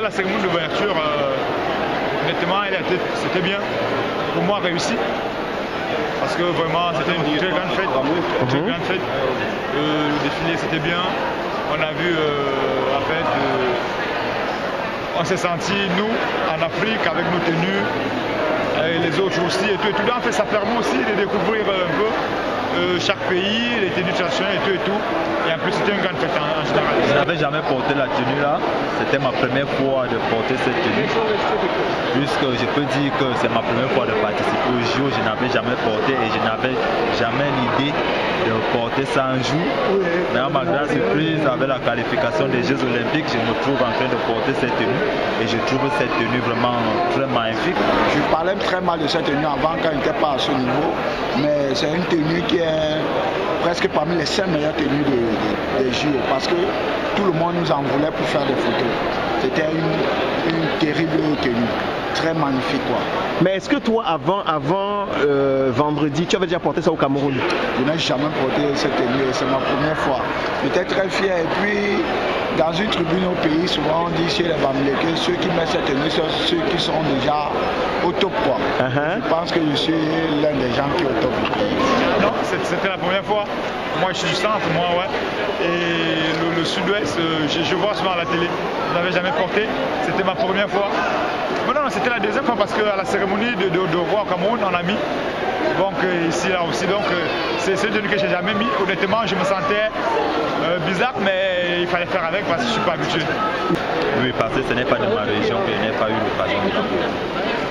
la cérémonie d'ouverture, honnêtement, c'était bien. Pour moi, réussi. Parce que vraiment, c'était une très grande fête. Le défilé, c'était bien. On a vu, en fait, on s'est senti, nous, en Afrique, avec nos tenues, et les autres aussi. Et tout. En fait, ça permet aussi de découvrir un peu chaque pays, les tenues traditionnelles et tout. Et en plus, c'était une grande fête en général. Je n'avais jamais porté la tenue là. C'était ma première fois de porter cette tenue. Puisque je peux dire que c'est ma première fois de participer au JO. Je n'avais jamais porté et je n'avais jamais l'idée de porter ça un jour. Mais à ma grande surprise, avec la qualification des Jeux Olympiques, je me trouve en train de porter cette tenue. Et je trouve cette tenue vraiment très magnifique. Je parlais très mal de cette tenue avant quand elle n'était pas à ce niveau. Mais c'est une tenue qui est presque parmi les 5 meilleures tenues des JO. Parce que tout le monde nous en voulait pour faire des photos. C'était une terrible tenue. Très magnifique quoi. Mais est-ce que toi avant vendredi, tu avais déjà porté ça au Cameroun? Je n'ai jamais porté cette tenue, c'est ma première fois. J'étais très fier et puis dans une tribune au pays, souvent on dit chez les Bamilés que ceux qui mettent cette tenue sont ceux qui sont déjà au top quoi. Je pense que je suis l'un des gens qui est au top du pays. Non, c'était la première fois. Moi je suis du centre, moi ouais. Et le sud-ouest, je vois souvent à la télé. Je n'avais jamais porté, c'était ma première fois. Mais non, c'était la deuxième fois parce qu'à la cérémonie de roi au Cameroun, on a mis. Donc ici, là aussi, donc c'est une tenue que je n'ai jamais mis. Honnêtement, je me sentais bizarre, mais il fallait faire avec parce que je ne suis pas habitué. Oui, parce que ce n'est pas de ma région que je n'ai pas eu l'occasion de la porter.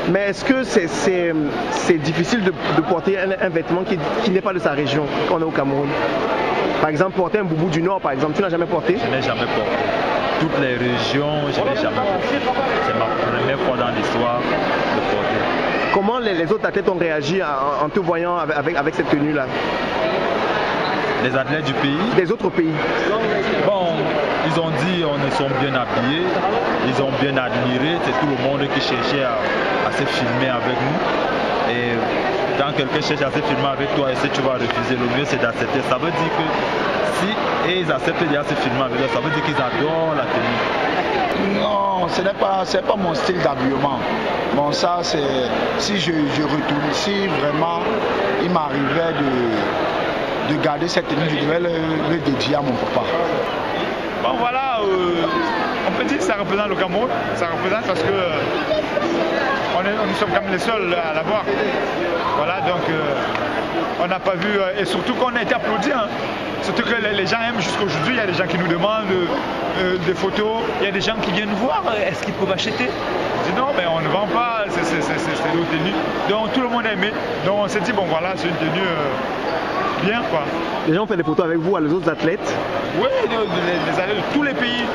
Mais est-ce que c'est difficile de porter un vêtement qui n'est pas de sa région quand on est au Cameroun? Par exemple, porter un boubou du Nord, par exemple, tu n'as jamais porté? Je n'ai jamais porté. Toutes les régions, je n'ai jamais porté. C'est ma première fois dans l'histoire de porter. Comment les autres athlètes ont réagi en te voyant avec cette tenue-là? Les athlètes du pays? Des autres pays? Bon, ils ont dit on est sont bien habillés, ils ont bien admiré, c'est tout le monde qui cherchait à se filmer avec nous. Et quand quelqu'un cherche à se filmer avec toi et si tu vas refuser, le mieux c'est d'accepter. Ça veut dire que si ils acceptent de se filmer avec toi, ça veut dire qu'ils adorent la tenue. Non, ce n'est pas mon style d'habillement. Bon, ça c'est si je retourne, si vraiment il m'arrivait de garder cette tenue, je devais le dédier à mon papa. Bon voilà, on peut dire que ça représente le Cameroun, ça représente parce que nous sommes quand même les seuls à l'avoir. Voilà, donc on n'a pas vu, et surtout qu'on a été applaudis. Hein. Surtout que les gens aiment jusqu'à aujourd'hui, il y a des gens qui nous demandent des photos, il y a des gens qui viennent nous voir, est-ce qu'ils peuvent acheter? Je dis non, mais on ne vend pas, c'est nos tenues. Donc tout le monde a aimé, donc on s'est dit bon voilà, c'est une tenue bien quoi. Les gens ont fait des photos avec vous, les autres athlètes? Oui, les athlètes de tous les pays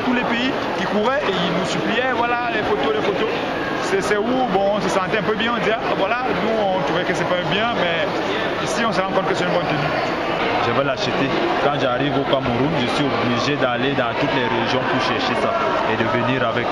qui couraient et ils nous suppliaient, voilà les photos. C'est où, bon, on se sentait un peu bien, on disait, ah, voilà, nous on trouvait que c'est pas bien, mais ici on se rend compte que c'est une bonne tenue. Je vais l'acheter. Quand j'arrive au Cameroun, je suis obligé d'aller dans toutes les régions pour chercher ça et de venir avec.